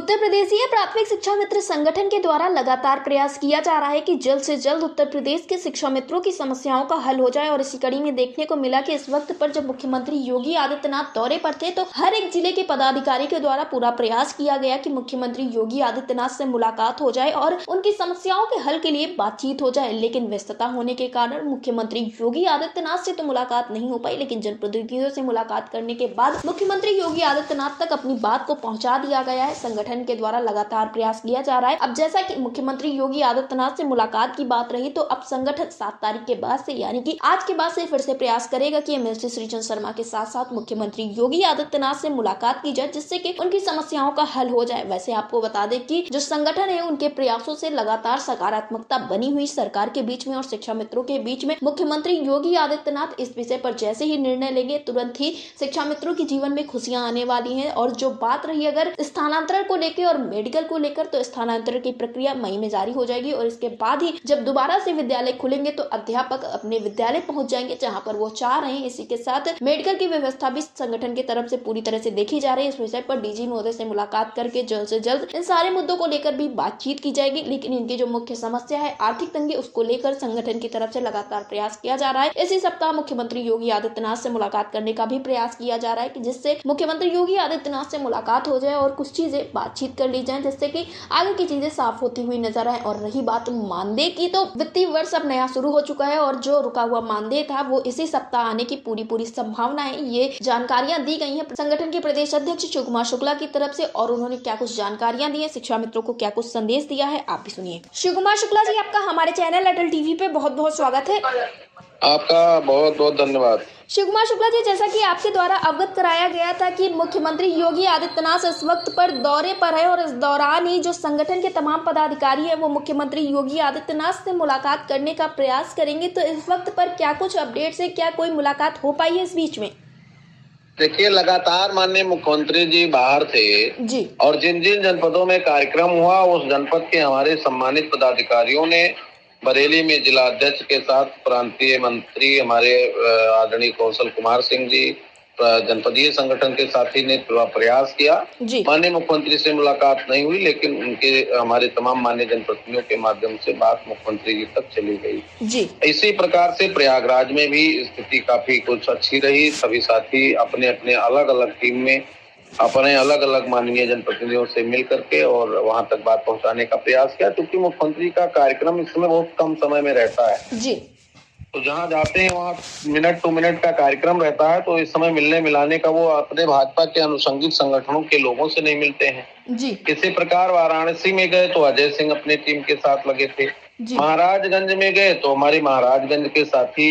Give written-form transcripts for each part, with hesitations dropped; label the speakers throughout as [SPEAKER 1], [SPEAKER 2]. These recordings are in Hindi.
[SPEAKER 1] उत्तर प्रदेशीय प्राथमिक शिक्षा मित्र संगठन के द्वारा लगातार प्रयास किया जा रहा है कि जल्द से जल्द उत्तर प्रदेश के शिक्षा मित्रों की समस्याओं का हल हो जाए। और इसी कड़ी में देखने को मिला कि इस वक्त पर जब मुख्यमंत्री योगी आदित्यनाथ दौरे पर थे तो हर एक जिले के पदाधिकारी के द्वारा पूरा प्रयास किया गया कि मुख्यमंत्री योगी आदित्यनाथ से मुलाकात हो जाए और उनकी समस्याओं के हल के लिए बातचीत हो जाए। लेकिन व्यस्तता होने के कारण मुख्यमंत्री योगी आदित्यनाथ से तो मुलाकात नहीं हो पाई, लेकिन जनप्रतिनिधियों से मुलाकात करने के बाद मुख्यमंत्री योगी आदित्यनाथ तक अपनी बात को पहुंचा दिया गया है। संगठन के द्वारा लगातार प्रयास किया जा रहा है। अब जैसा कि मुख्यमंत्री योगी आदित्यनाथ से मुलाकात की बात रही तो अब संगठन 7 तारीख के बाद से यानी कि आज के बाद से फिर से प्रयास करेगा कि एमएलसी श्रीचंद शर्मा के साथ साथ मुख्यमंत्री योगी आदित्यनाथ से मुलाकात की जाए, जिससे कि उनकी समस्याओं का हल हो जाए। वैसे आपको बता दें कि जो संगठन है उनके प्रयासों से लगातार सकारात्मकता बनी हुई सरकार के बीच में और शिक्षा मित्रों के बीच में। मुख्यमंत्री योगी आदित्यनाथ इस विषय पर जैसे ही निर्णय लेंगे तुरंत ही शिक्षा मित्रों के जीवन में खुशियां आने वाली हैं। और जो बात रही अगर स्थानांतरण को लेकर और मेडिकल को लेकर, तो स्थानांतरण की प्रक्रिया मई में जारी हो जाएगी और इसके बाद ही जब दोबारा से विद्यालय खुलेंगे तो अध्यापक अपने विद्यालय पहुंच जाएंगे जहां पर वो चाह रहे हैं। इसी के साथ मेडिकल की व्यवस्था भी संगठन की तरफ से पूरी तरह से देखी जा रही है। इस विषय पर डीजी महोदय से मुलाकात करके जल्द से जल्द इन सारे मुद्दों को लेकर भी बातचीत की जाएगी। लेकिन इनकी जो मुख्य समस्या है आर्थिक तंगी, उसको लेकर संगठन की तरफ से लगातार प्रयास किया जा रहा है। इसी सप्ताह मुख्यमंत्री योगी आदित्यनाथ से मुलाकात करने का भी प्रयास किया जा रहा है कि जिससे मुख्यमंत्री योगी आदित्यनाथ से मुलाकात हो जाए और कुछ चीजें बातचीत कर ली जाए, जिससे कि आगे की चीजें साफ होती हुई नजर आए। और रही बात मानदेय की, तो वित्तीय वर्ष अब नया शुरू हो चुका है और जो रुका हुआ मानदेय था वो इसी सप्ताह आने की पूरी संभावना है। ये जानकारियां दी गई हैं संगठन के प्रदेश अध्यक्ष शिव कुमार शुक्ला की तरफ से। और उन्होंने क्या कुछ जानकारियां दी है, शिक्षा मित्रों को क्या कुछ संदेश दिया है, आप भी सुनिए। शिव कुमार शुक्ला जी, आपका हमारे चैनल अटल टीवी पे बहुत बहुत स्वागत है।
[SPEAKER 2] आपका बहुत बहुत धन्यवाद।
[SPEAKER 1] शिव कुमार शुक्ला जी, जैसा कि आपके द्वारा अवगत कराया गया था कि मुख्यमंत्री योगी आदित्यनाथ इस वक्त पर दौरे पर है और इस दौरान ही जो संगठन के तमाम पदाधिकारी हैं वो मुख्यमंत्री योगी आदित्यनाथ से मुलाकात करने का प्रयास करेंगे, तो इस वक्त पर क्या कुछ अपडेट्स है, क्या कोई मुलाकात हो पाई है इस बीच में?
[SPEAKER 2] देखिए, लगातार माननीय मुख्यमंत्री जी बाहर थे
[SPEAKER 1] जी, और
[SPEAKER 2] जिन जिन जनपदों में कार्यक्रम हुआ उस जनपद के हमारे सम्मानित पदाधिकारियों ने बरेली में जिला अध्यक्ष के साथ प्रांतीय मंत्री हमारे आदरणीय कौशल कुमार सिंह जी, जनपदीय संगठन के साथी ने प्रयास किया। माननीय मुख्यमंत्री से मुलाकात नहीं हुई, लेकिन उनके हमारे तमाम माननीय जनप्रतिनिधियों के माध्यम से बात मुख्यमंत्री जी तक चली गई। इसी प्रकार से प्रयागराज में भी स्थिति काफी कुछ अच्छी रही। सभी साथी अपने अपने अलग अलग टीम में अपने अलग अलग माननीय जनप्रतिनिधियों से मिल करके और वहां तक बात पहुंचाने का प्रयास किया, क्योंकि मुख्यमंत्री का कार्यक्रम इस समय बहुत कम समय में रहता है जी। तो जहां जाते हैं वहां मिनट टू मिनट का कार्यक्रम रहता है, तो इस समय मिलने मिलाने का वो अपने भाजपा के अनुषंगिक संगठनों के लोगों से नहीं मिलते हैं जी। इसी प्रकार वाराणसी में गए तो अजय सिंह अपनी टीम के साथ लगे थे। महाराजगंज में गए तो हमारी महाराजगंज के साथी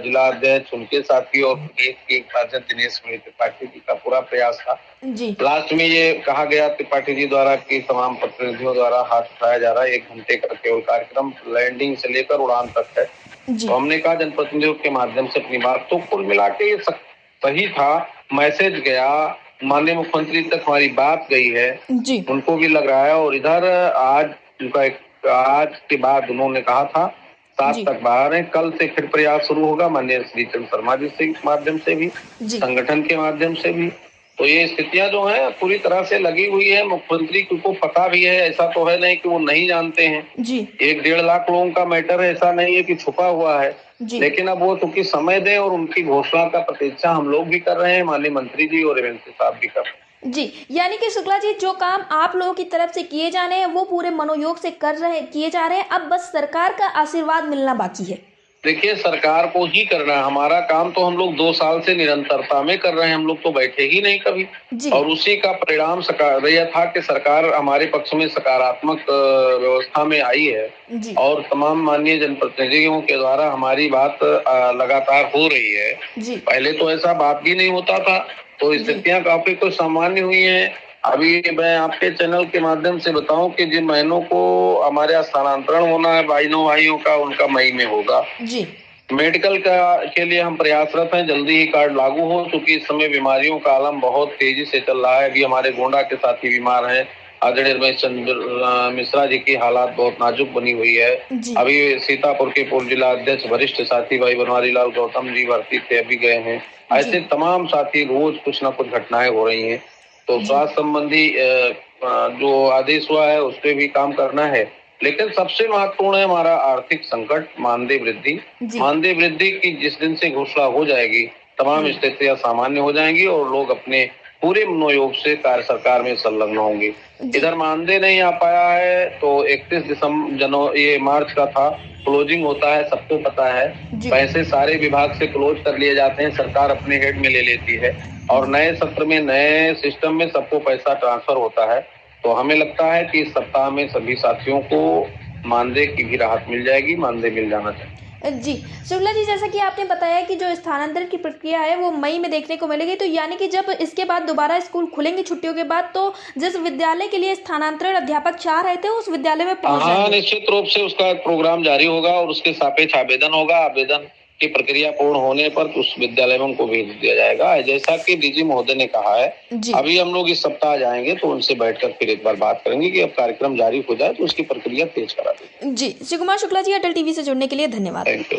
[SPEAKER 2] जिला अध्यक्ष, उनके साथी और प्रदेश के उपाध्यक्ष दिनेश त्रिपाठी जी का पूरा प्रयास था जी। लास्ट में ये कहा गया त्रिपाठी जी द्वारा कि तमाम प्रतिनिधियों द्वारा हाथ उठाया जा रहा है, 1 घंटे का केवल कार्यक्रम लैंडिंग से लेकर उड़ान तक है। तो हमने कहा जनप्रतिनिधियों के माध्यम से अपनी बात, तो कुल मिला के ये सही था। मैसेज गया, माननीय मुख्यमंत्री तक हमारी बात गई है जी। उनको भी लग रहा है। और इधर आज के बाद उन्होंने कहा था 7 तक बाहर है, कल से फिर प्रयास शुरू होगा माननीय श्रीचंद शर्मा जी के माध्यम से भी, संगठन के माध्यम से भी। तो ये स्थितियां जो हैं पूरी तरह से लगी हुई है। मुख्यमंत्री को पता भी है, ऐसा तो है नहीं कि वो नहीं जानते हैं जी। 1-1.5 लाख लोगों का मैटर है, ऐसा नहीं है कि छुपा हुआ है जी। लेकिन अब वो चूंकि समय दें और उनकी घोषणा का प्रतीक्षा हम लोग भी कर रहे हैं, माननीय मंत्री जी और एमएलसी साहब भी कर रहे हैं जी। यानी कि शुक्ला जी, जो काम आप लोगों की तरफ से किए जाने हैं वो पूरे मनोयोग से किए जा रहे हैं, अब बस सरकार का आशीर्वाद मिलना बाकी है। देखिए, सरकार को ही करना है, हमारा काम तो हम लोग 2 साल से निरंतरता में कर रहे हैं, हम लोग तो बैठे ही नहीं कभी और उसी का परिणाम यह था कि सरकार हमारे पक्ष में सकारात्मक व्यवस्था में आई है और तमाम माननीय जनप्रतिनिधियों के द्वारा हमारी बात लगातार हो रही है जी। पहले तो ऐसा बात भी नहीं होता था, तो स्थितियां काफी कुछ सामान्य हुई हैं। अभी मैं आपके चैनल के माध्यम से बताऊं कि जिन बहनों को हमारे यहाँ स्थानांतरण होना है भाइयों का, उनका मई में होगा जी। मेडिकल के लिए हम प्रयासरत हैं, जल्दी ही कार्ड लागू हो, क्योंकि इस समय बीमारियों का आलम बहुत तेजी से चल रहा है। अभी हमारे गोंडा के साथी बीमार हैं, आदरणीय रमेश चंद्र मिश्रा जी की हालात बहुत नाजुक बनी हुई है। अभी सीतापुर के पूर्व जिला अध्यक्ष वरिष्ठ साथी भाई बनवारी लाल गौतम जी भर्ती थे, अभी गए हैं। ऐसे तमाम साथी रोज कुछ न कुछ घटनाएं हो रही हैं। तो स्वास्थ्य संबंधी जो आदेश हुआ है उस पर भी काम करना है। लेकिन सबसे महत्वपूर्ण है हमारा आर्थिक संकट, मानदेय वृद्धि। मानदेय वृद्धि की जिस दिन से घोषणा हो जाएगी, तमाम स्थितियां सामान्य हो जाएंगी और लोग अपने पूरे मनोयोग से कार्य सरकार में संलग्न होंगे। इधर मानदेय नहीं आ पाया है तो 31 ये मार्च का था, क्लोजिंग होता है, सबको पता है। पैसे सारे विभाग से क्लोज कर लिए जाते हैं, सरकार अपने हेड में ले लेती है और नए सत्र में नए सिस्टम में सबको पैसा ट्रांसफर होता है। तो हमें लगता है कि इस सप्ताह में सभी साथियों को मानदेय की भी राहत मिल जाएगी, मानदेय मिल जाना चाहिए।
[SPEAKER 1] जी शुक्ला जी, जैसा कि आपने बताया कि जो स्थानांतरण की प्रक्रिया है वो मई में देखने को मिलेगी, तो यानी कि जब इसके बाद दोबारा स्कूल खुलेंगे छुट्टियों के बाद, तो जिस विद्यालय के लिए स्थानांतरण अध्यापक चाह रहे थे उस विद्यालय में पहुंच जाएंगे।
[SPEAKER 2] निश्चित रूप से उसका प्रोग्राम जारी होगा और उसके सापेक्ष आवेदन होगा। आवेदन की प्रक्रिया पूर्ण होने पर उस विद्यालय में उनको भेज दिया जाएगा। जैसा कि डीजी महोदय ने कहा है, अभी हम लोग इस सप्ताह जाएंगे तो उनसे बैठकर फिर एक बार बात करेंगे कि अब कार्यक्रम जारी हो जाए तो उसकी प्रक्रिया तेज करा देंगे।
[SPEAKER 1] जी, शिव कुमार शुक्ला जी, अटल टीवी से जुड़ने के लिए धन्यवाद।
[SPEAKER 2] Thank you.